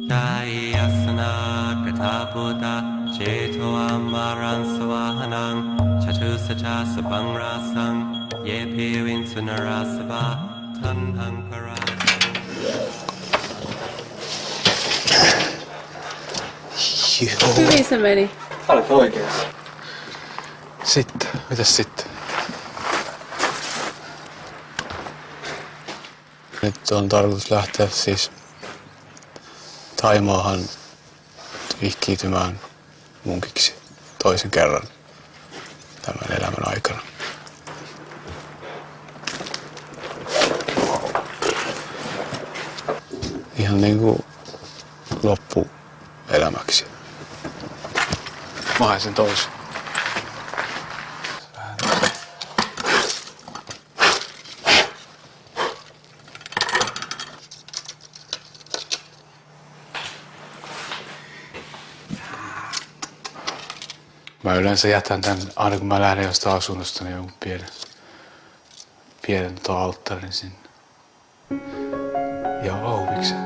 Jayasana kataputa ceto amaran swahanang chatusata sabangrasang ye piwin sunarasaba tanhang parang. Joo. Hyvin se meni. Olet oikeassa. Sitten, mitäs sitten? Nyt on tarkoitus lähteä siis Thaimaahan vihkiytymään munkiksi toisen kerran tämän elämän aikana. Ihan niinku loppuelämäksi. Mä haen sen toisen. Mä yleensä jätän tän, aina kun mä lähden jostain asunnosta, niin jonkun pienen alttarin sinne. Joo, miksei?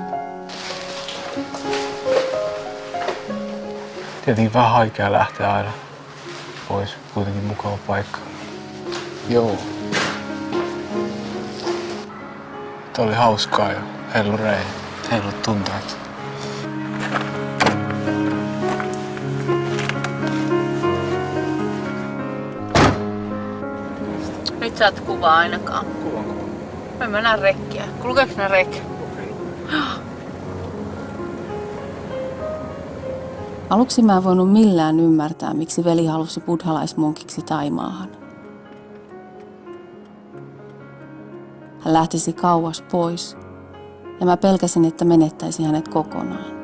Tietenkin vähän haikea lähteä aina pois, kuitenkin mukava paikka. Joo. Tää oli hauskaa ja hellurei, hellut tunteet. Nyt sä et kuvaa ainakaan. Mä en näe rekkiä. Kulkeeko nää rekki? Aluksi mä en voinut millään ymmärtää, miksi veli halusi buddhalaismunkiksi Thaimaahan. Hän lähtisi kauas pois, ja mä pelkäsin, että menettäisin hänet kokonaan.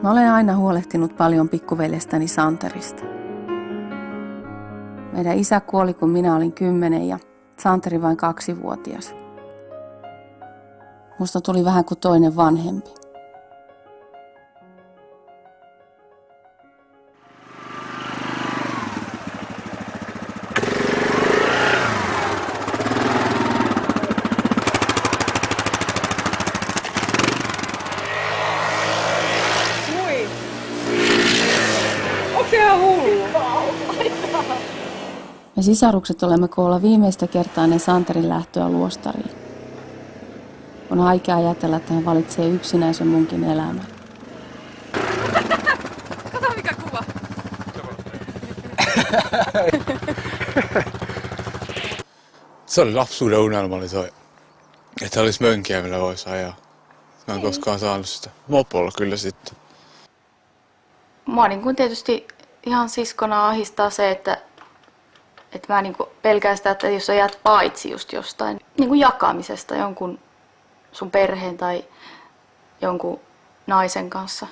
Mä olen aina huolehtinut paljon pikkuveljestäni Santerista. Meidän isä kuoli, kun minä olin 10 ja Santeri vain 2-vuotias. Musta tuli vähän kuin toinen vanhempi. Onko se ihan hullu? Me sisarukset olemme koolla viimeistä kertaa ennen Santerin lähtöä luostariin. On haikea ajatella, että hän valitsee yksinäisen munkin elämän. Kato mikä kuva. Se oli lapsuuden unelma, oli toi, että olisi mönkiä, millä voisi ajaa. Mä en koskaan saanut sitä. Mopolla kyllä sitten. Mua niin kuin tietysti ihan siskona ahistaa se, että mä niin kuin pelkään sitä, että jos sä jäät paitsi just jostain niin kuin jakamisesta jonkun sun perheen tai jonkun naisen kanssa.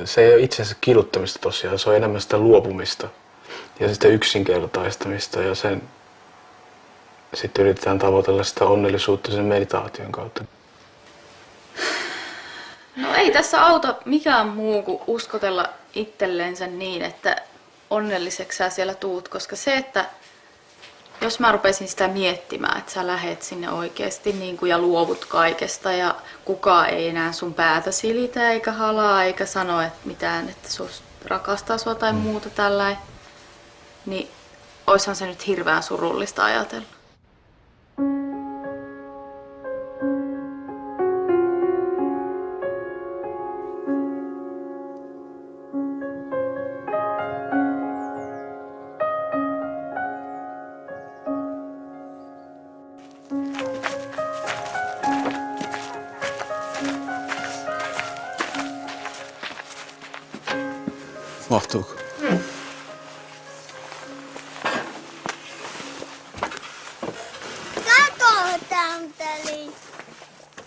Se ei ole itse asiassa kiduttamista tosiaan, se on enemmän sitä luopumista ja sitä yksinkertaistamista ja sen sitten yritetään tavoitella sitä onnellisuutta sen meditaation kautta. No ei tässä auta mikään muu kuin uskotella itselleensä niin, että onnelliseksi sä siellä tuut, koska se, että jos mä rupesin sitä miettimään, että sä lähet sinne oikeasti niin kuin ja luovut kaikesta ja kukaan ei enää sun päätä silitä eikä halaa eikä sano että mitään, että rakastaa sua tai muuta tällainen, niin oishan se nyt hirveän surullista ajatella. Mahtuuko? Katotantelin.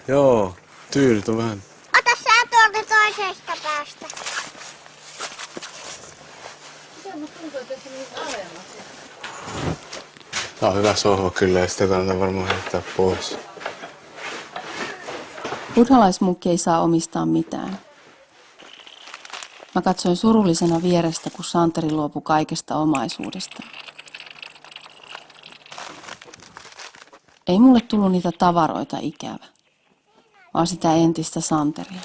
Joo, tyynyt on vähän. Ota sä tuolta toisesta päästä. Tää on hyvä sohva kyllä ja sitä kannattaa varmaan heittää pois. Buddhalaismunkki ei saa omistaa mitään. Mä katsoin surullisena vierestä, kun Santeri luopui kaikesta omaisuudesta. Ei mulle tullut niitä tavaroita ikävä, vaan sitä entistä Santeria.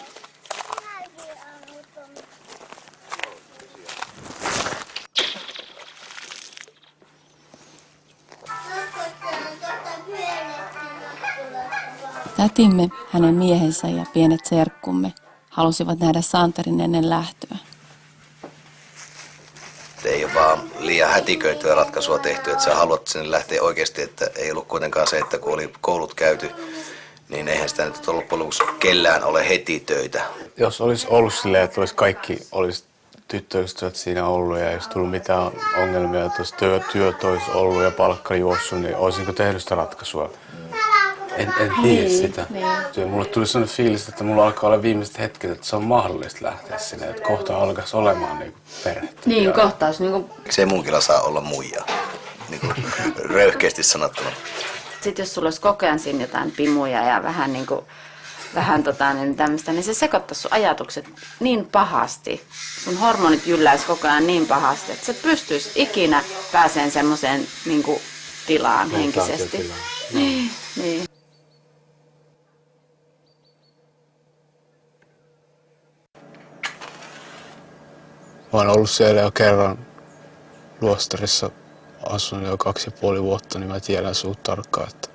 Tätimme, hänen miehensä ja pienet serkkumme halusivat nähdä Santerin ennen lähtöä. Ei ole vaan liian hätiköityä ratkaisua tehty, että sä haluat sinne lähteä oikeasti, että ei ollut kuitenkaan se, että kun oli koulut käyty, niin eihän sitä nyt loppujen lopuksi kellään ole heti töitä. Jos olisi ollut silleen, että olisi tyttöystävät siinä ollut ja ei olisi tullut mitään ongelmia, että jos työt olisi ollut ja palkka juossut, niin olisinko tehnyt sitä ratkaisua? En tiedä sitä. Niin. Mulle tuli sellainen fiilis, että mulla alkaa olla viimeiset hetket, että se on mahdollista lähteä sinne, että kohta alkaisi olemaan niin perhettä. Niin, kohtaus. Niin Se munkilla saa olla muija, niin röyhkeästi sanottuna. Sitten jos sulla olisi koko ajan siinä jotain pimuja ja vähän tämmöistä, niin se sekoittaisi sun ajatukset niin pahasti. Sun hormonit jylläisi koko ajan niin pahasti, että sä pystyisi ikinä pääseen semmoiseen niin tilaan henkisesti. Niin. Mä oon ollut siellä jo kerran luostarissa, asunut jo 2,5 vuotta, niin mä tiedän suht tarkkaan, että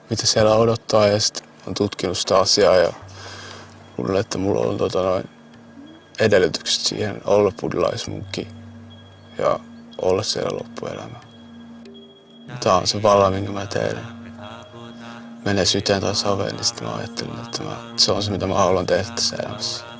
mitä siellä odottaa, ja sitten olen tutkinut sitä asiaa ja luulen, että mulla on edellytykset siihen olla buddhalaismunkki ja olla siellä loppuelämää. Tämä on se valla, minkä mä teen. Menee syteen tai saveen, niin sitten mä ajattelin, että se on se, mitä mä haluan tehdä tässä elämässä.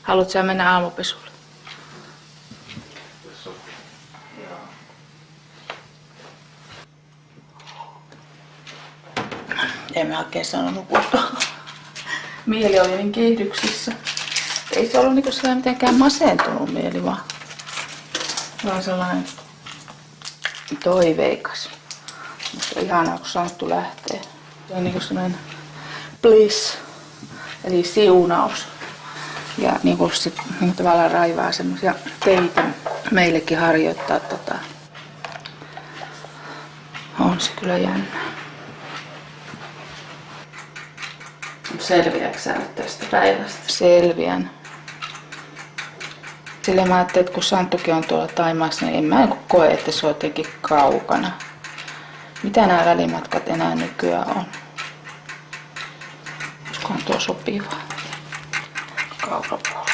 Haluatko sä mennä aamupesulle? En mä oikein saanut nukuttua. Mieli oli niin kiihdyksissä. Ei se ollut sellainen mitenkään masentunut mieli, vaan sellainen toiveikas. Musta on ihanaa, kun Santtu lähtee. Se on sellainen bliss, eli siunaus. Ja sit tavallaan raivaa semmoisia teitä meillekin harjoittaa. On se kyllä jännä. Selviääkö sä nyt tästä päivästä? Selviän. Sillä mä ajattelin, että kun Santtukin on tuolla Thaimaassa, niin en mä koe, että se on jotenkin kaukana. Mitä nämä välimatkat enää nykyään on? Olisikohan tuo sopivaa? Kaukapallo.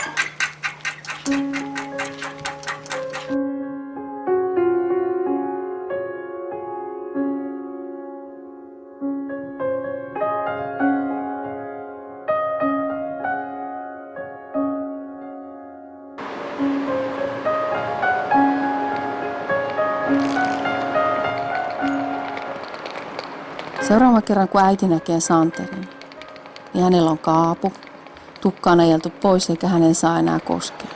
Seuraavan kerran, kun äiti näkee Santerin, niin hänellä on kaapu, tukka on ajeltu pois eikä hänen saa enää koskea.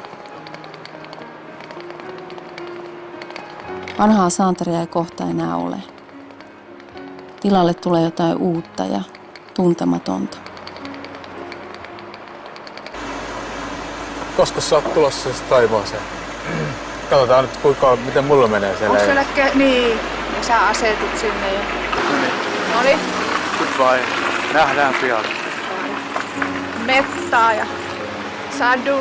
Vanhaa Santeria ei kohta enää ole. Tilalle tulee jotain uutta ja tuntematonta. Koska sä oot tulossa siis Taivaaseen? Katsotaan nyt, miten mulla menee siellä. Onko siellä niin, ja sä asetut sinne jo. Noniin. Goodbye. Nähdään pian. Mettaa ja sadu.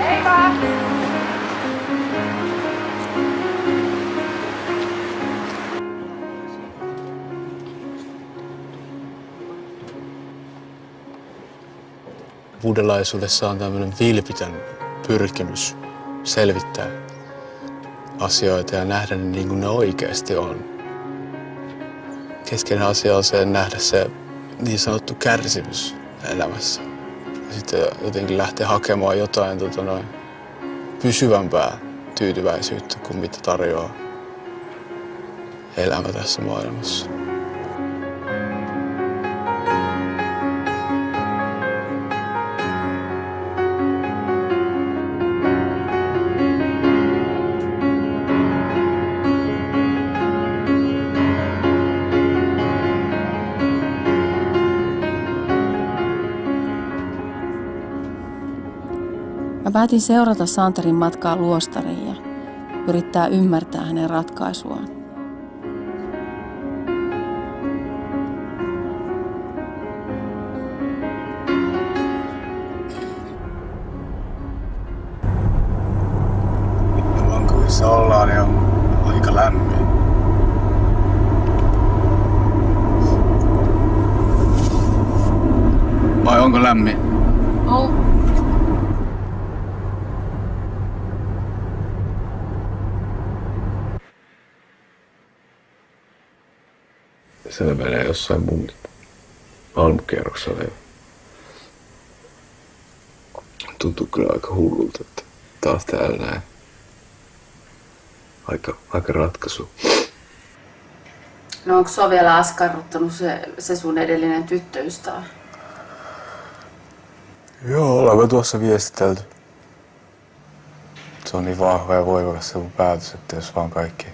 Heippa! Buddhalaisuudessa on tämmöinen vilpitön pyrkimys selvittää asioita ja nähdä ne niin kuin ne oikeasti on. Keskeinen asia on se nähdä se niin sanottu kärsimys elämässä. Ja sitten jotenkin lähteä hakemaan jotain pysyvämpää tyytyväisyyttä kuin mitä tarjoaa elämä tässä maailmassa. Mä päätin seurata Santerin matkaa luostariin ja yrittää ymmärtää hänen ratkaisuaan. Missä ollaan, niin on aika lämmin. Vai onko lämmin? Oh. Siellä menee jossain mun aamukerroksella. Tuntuu kyllä aika hullulta, että taas täällä näin. Aika ratkaisu. No onko sua vielä askarruttanut se sun edellinen tyttöystävä? Joo, ollaanko tuossa viestitelty. Se on niin vahva ja voimakas se mun päätös, että jos vaan kaikki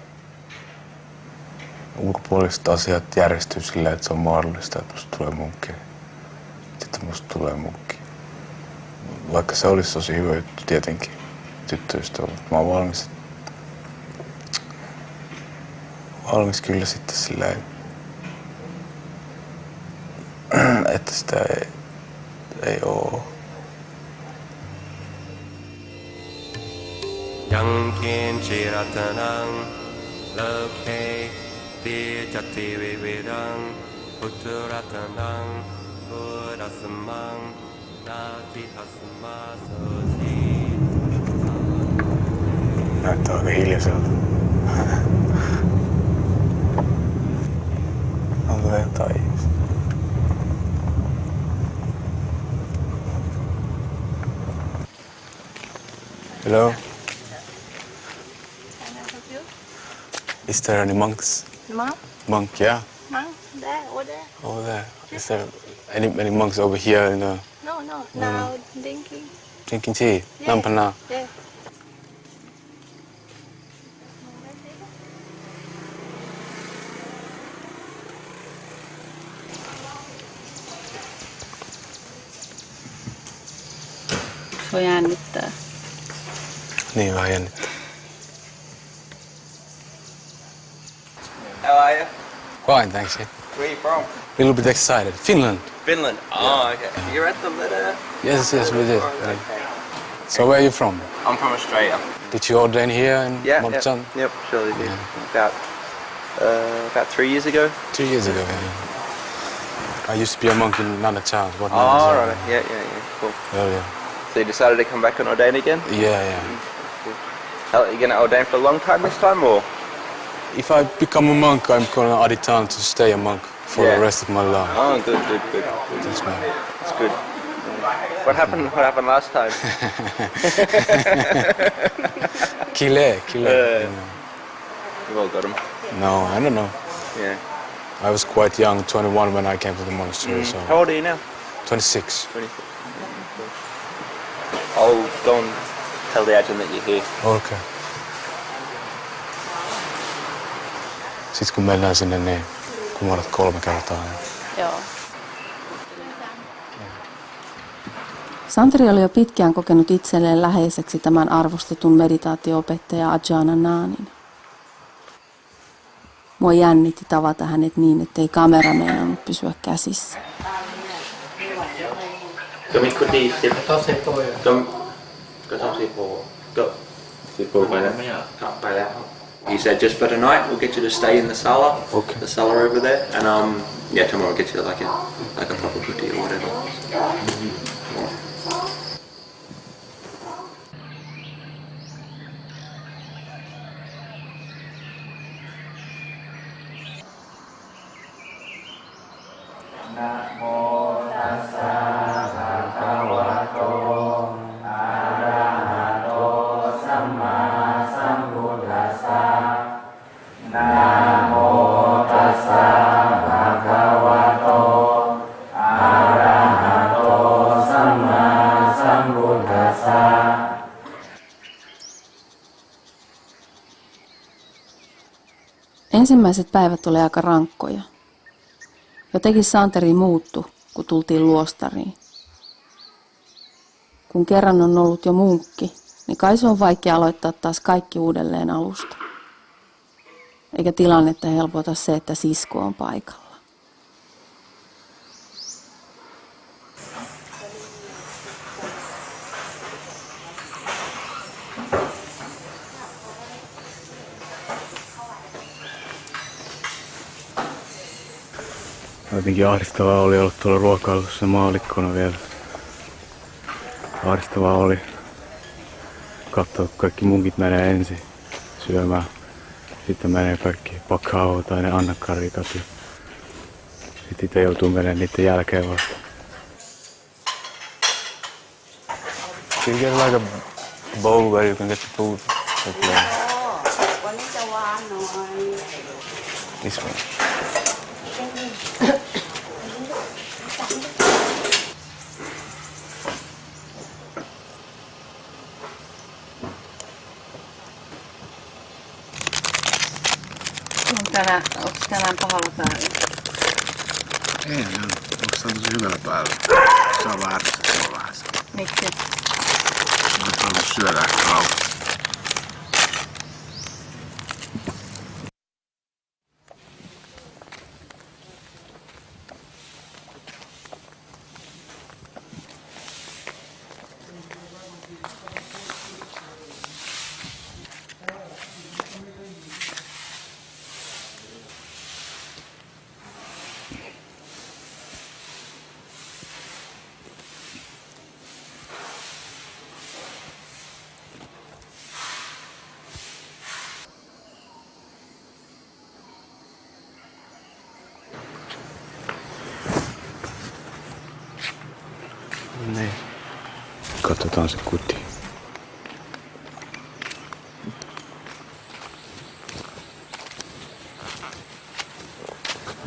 ulkopuoliset asiat järjestyy silleen, että se on mahdollista, että musta tulee munkki. Sitten musta tulee munkki. Vaikka se olisi tosi hyvä juttu tietenkin tyttöystävä, mutta mä oon valmis kyllä sitten silleen, että sitä ei oo. Yankin chiratanang lokhe dijati vividang utturatanang buddhasamang natihasmasoti. Näyttää aika hiljaiselta. Onko jotain ihmistä? Hello? Is there any monks? Monk? Monk, yeah. Monk? There, over there. Over there. Is there any monks over here in the No, now drinking. drinking tea? Yeah. Lampana? Yeah. Se jännittää. Niin vähän jännittää. How are you? Fine, thanks. Yeah. Where are you from? Little bit excited. Finland. Finland. Oh, okay. You're at the litter? Yes, we did. Okay. So where are you from? I'm from Australia. Did you ordain here in Yeah, Montchan? yep, surely did. Yeah. About 3 years ago. 2 years ago, yeah. I used to be a monk in Nanachan. Oh, right. Yeah, cool. Earlier. So you decided to come back and ordain again? Yeah. Are you going to ordain for a long time this time, or? If I become a monk, I'm gonna aditan to stay a monk for the rest of my life. Oh, good. That's my... That's good. What happened last time? Kile. You've all got him. No, I don't know. Yeah. I was quite young, 21 when I came to the monastery, so... How old are you now? 26. 26. I'll go and tell the agent that you're here. Okay. Sitten kun mennään sinne, niin kumarrat 3 kertaa. Joo. Santeri oli jo pitkään kokenut itselleen läheiseksi tämän arvostetun meditaatio-opettaja Ajahn Naanin. Mua jännitti tavata hänet niin, ettei kamera meinannut pysyä käsissä. He said just for the night we'll get you to stay in the sala, the sala over there, and tomorrow we'll get you like a proper putti or whatever. Namo Ensimmäiset päivät oli aika rankkoja. Jotenkin Santeri muuttui, kun tultiin luostariin. Kun kerran on ollut jo munkki, niin kai se on vaikea aloittaa taas kaikki uudelleen alusta. Eikä tilannetta helpota se, että sisko on paikalla. Jotenkin ahdistavaa oli olla tuolla ruokailussa maalikkona vielä. Ahdistavaa oli katsoa, että kaikki munkit menee ensin syömään. Sitten menee kaikki pakao tai ne annakkarikat. Sitten itse joutuu menemään niiden jälkeen vasta. You get like a bowl where you can get the food. This one. Onko tänään pahalla päällä? Ei, onko se tosi hyvällä päällä? Se on vähän ärsyttävää. Miksi? Mä oon saanut syödä ehkä rauhassa. Niin. Katsotaan se kuti.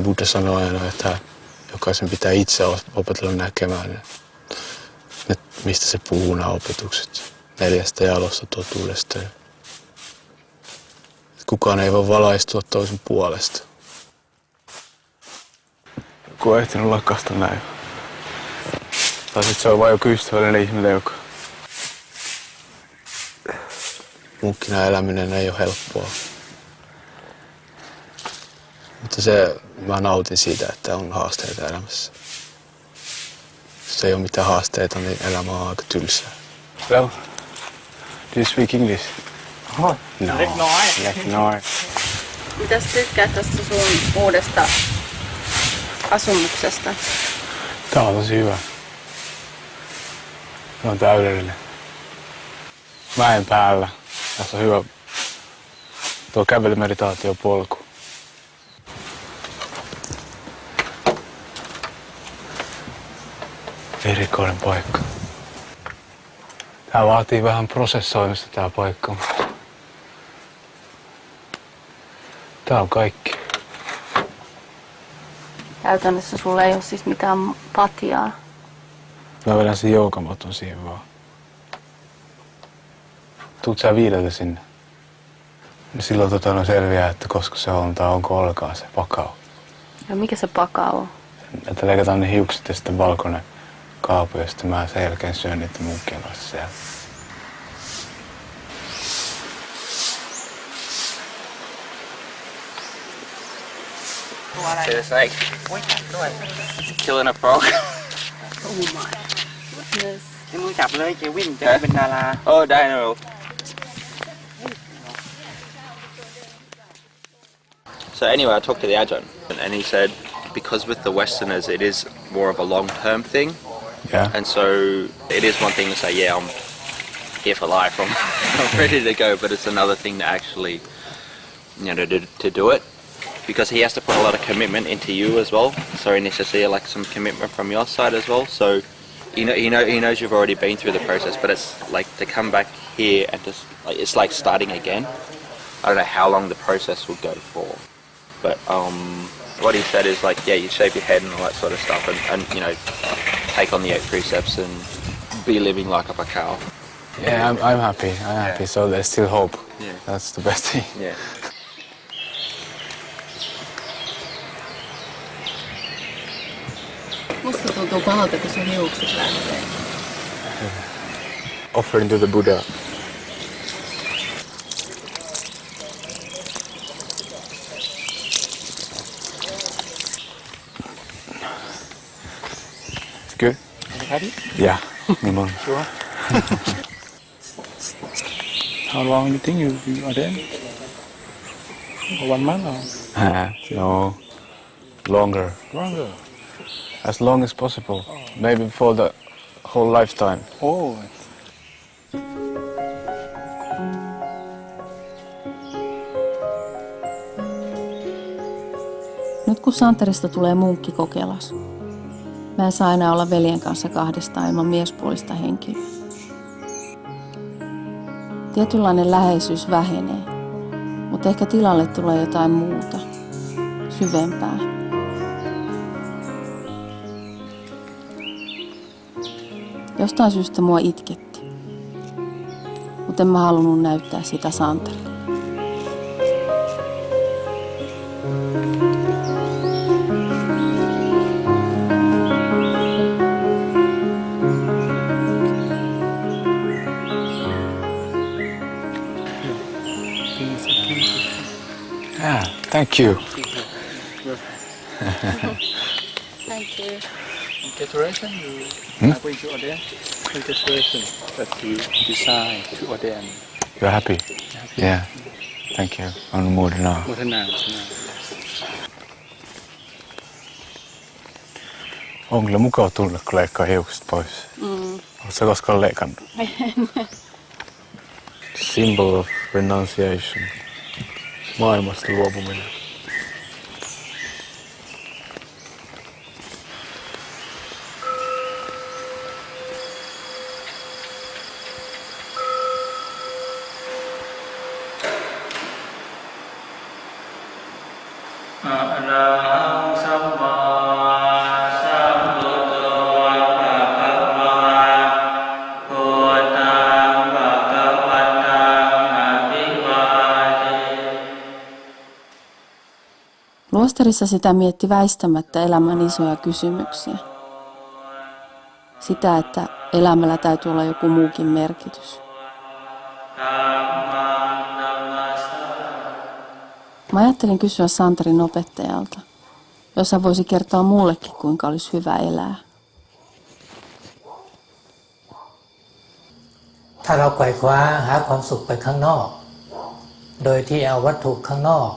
Buddha sanoi aina, että jokaisen pitää itse opetella näkemään, mistä se puhuu nämä opetukset. 4 jalosta totuudesta. Kukaan ei voi valaistua toisen puolesta. Joku on ehtinyt lakasta näin. Tai sit se on vain joku ystävällinen ihminen, joka... Munkkina eläminen ei ole helppoa. Mutta mä nautin siitä, että on haasteita elämässä. Jos ei ole mitään haasteita, niin elämä on aika tylsää. Well, do you speak English? No. Noin. Mitäs tykkäät tästä sun uudesta asumuksesta? Tää on tosi hyvä. Se on täydellinen. Mäen päällä. Tässä on hyvä tuo kävelymeditaatiopolku. Erikoinen paikka. Tää vaatii vähän prosessoimista tää paikka. Tää on kaikki. Käytännössä sulla ei ole siis mitään patjaa. Mä vedän sen joukamoton siihen vaan. Tuut sä 5 sinne. Ja silloin selviää, että koska se on tai onko olkaan se pakao. Ja mikä se pakao on? Että leikataan ne hiukset ja sitten valkoinen kaapu ja sitten mä sen jälkeen syön niiden munkkien kanssa siellä. It's like killing a frog. Oh my goodness. นี่มือจับเลยเจวินจะเป็นดาราได้นะลูก So anyway, I talked to the Ajahn and he said because with the Westerners it is more of a long-term thing. Yeah. And so it is one thing to say, yeah, I'm here for life, I'm ready to go, but it's another thing to actually, you know, to do it. Because he has to put a lot of commitment into you as well. So he needs to see like some commitment from your side as well. So he knows you've already been through the process, but it's like to come back here and just like it's like starting again. I don't know how long the process will go for, but what he said is like, yeah, you shave your head and all that sort of stuff, and you know, take on the 8 precepts and be living like a pakao. Yeah, I'm happy. I'm happy. So there's still hope. Yeah. That's the best thing. Yeah. Musta tuntuu pahalta, kun sun hiukset lähtee. Offering to the Buddha. It's good? Happy? Yeah. Nimon. Sure. How long you think you are there? 1 month or No. Longer. longer? As long as possible. Maybe for the whole lifetime. Oh, Nyt kun Santerista tulee munkki Kokelas, mä en saa enää olla veljen kanssa kahdestaan ilman miespuolista henkilöä. Tietynlainen läheisyys vähenee, mutta ehkä tilalle tulee jotain muuta, syvempää. Jostain syystä mua itketti, mutta en mä halunnut näyttää sitä Santerille. Yeah, thank you. Thank you. congratulations, you are going to ordain. Congratulations that you decide to ordain. You're happy? Yeah. Thank you. Anumodana. Mutana. On kyllä mukava tunne, kun leikkaa hiukset pois. Oletko sä koskaan leikannut? Symbol of renunciation. Maailmasta luopuminen. Luostarissa sitä mietti väistämättä elämän isoja kysymyksiä. Sitä, että elämällä täytyy olla joku muukin merkitys. Mä ajattelin kysyä Santerin opettajalta, jos hän voisi kertoa mullekin, kuinka olisi hyvä elää. ถ้าเราไขว่คว้าหาความสุขไปข้างนอก โดยที่เอาวัตถุข้างนอก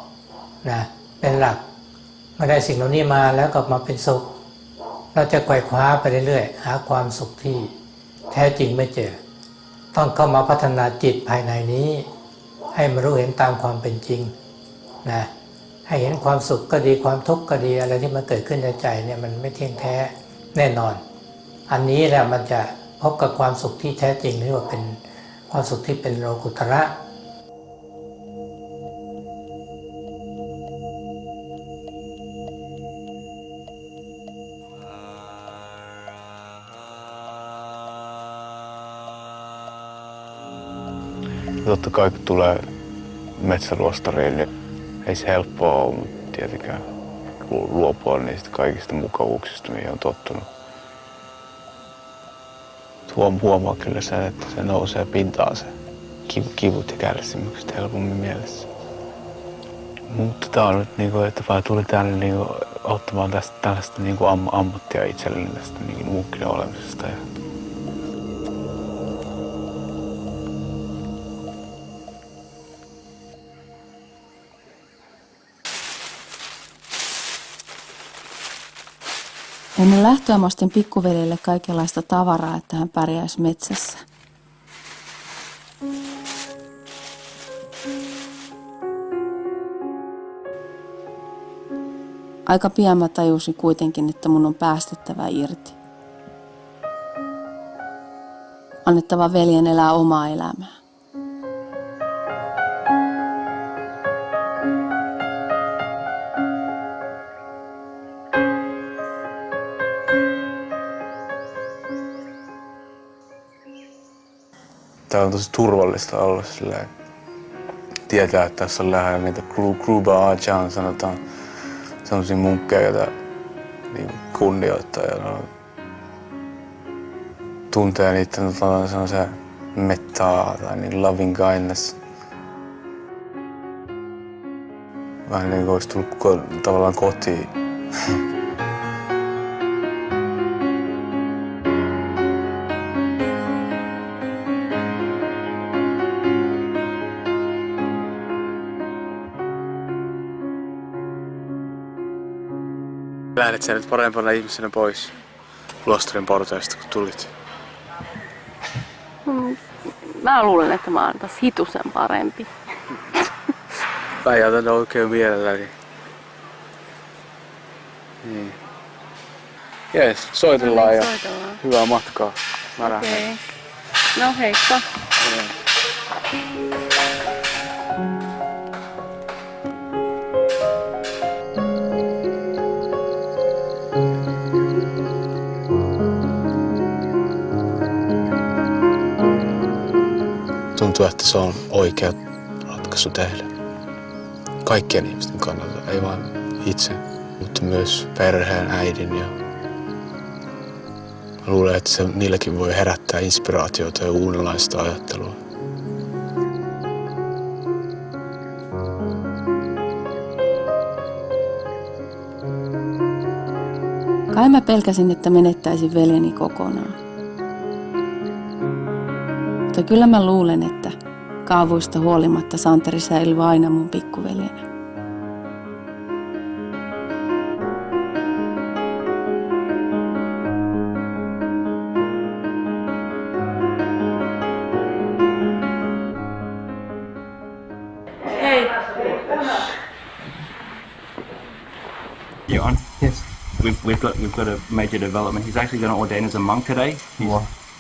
นะเป็นหลักไม่ได้สิ่งเหล่านี้มาแล้วกลับมาเป็นสุข เราจะไขว่คว้าไปเรื่อยๆหาความสุขที่แท้จริงไม่เจอต้องเข้ามาพัฒนาจิตภายในนี้ให้มันรู้เห็นตามความเป็นจริงนะให้เห็นความสุขก็ดีความทุกข์ก็ดีอะไรที่มันเกิดขึ้นในใจเนี่ยมันไม่เที่ยงแท้แน่นอนอันนี้แหละมันจะพบกับความสุขที่แท้จริงที่ว่าเป็นความสุขที่เป็นโลกุตระ Totta kai kun tulee metsäluostariin, niin ei se helppoa ole, mutta tietenkään luopua niistä kaikista mukavuuksista, mihin on tottunut. Huomaa kyllä sen, että se nousee pintaan se kivut ja kärsimykset helpommin mielessä. Mutta tää on nyt niinku, että vaan tuli tänne niinku ottamaan tällaista niinku ammattia itselleni tästä niinku munkkina olemisesta. Ennen lähtöä mä ostin pikkuveljelle kaikenlaista tavaraa, että hän pärjäisi metsässä. Aika pian mä tajusin kuitenkin, että mun on päästettävä irti. Annettava veljen elää omaa elämää. Tää on tosi turvallista olla silleen. Tietää, että tässä on lähellä niitä Kruba Ajahn, sanotaan sellaisia munkkeja, joita niin kunnioittaa ja tuntee niiden sellaisen mettaa tai niin loving kindness. Vähän niin kuin olisi tullut tavallaan kotiin. Lähdit sä nyt parempana ihmisenä pois luostarin portaista, kun tulit? Mä luulen, että mä oon taas hitusen parempi. Päijältä ne oikein mielelläni. Niin. Jees, soitellaan ja hyvää matkaa. Mä lähden. Okei. No heippa. Tuntuu, että se on oikea ratkaisu tehdä. Kaikkien ihmisten kannalta, ei vain itse, mutta myös perheen, äidin. Ja mä luulen, että se niilläkin voi herättää inspiraatiota ja uudenlaista ajattelua. Kai mä pelkäsin, että menettäisin veljeni kokonaan. Mutta kyllä mä luulen, että kaavuista huolimatta Santeri säilyy aina mun pikkuveljenä. Hei. You on? Yes. We've got a major development. He's actually going to ordain as a monk today.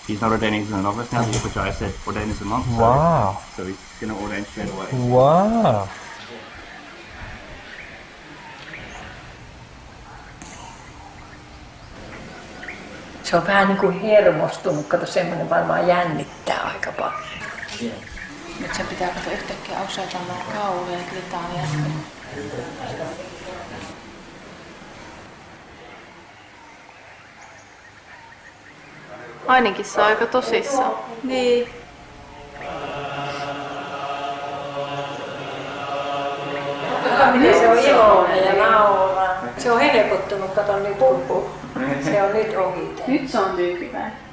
He's not ordaining as a novice now. The Upajjhaya said ordain as a monk. Wow. So he's going to ordain straight away. Wow. Se on vähän niin kuin hermostunut, kato semmoinen varmaan jännittää aika paljon. Nyt se pitää kato yhtäkkiä osoittamaan kauhean ja klitaania. Ainakin se on aika tosissaan. Niin. Se on iloinen ja nauraa. Se on helpottunut, kato nyt puhuu. Se on nyt ohi. Nyt se on tyytyväinen.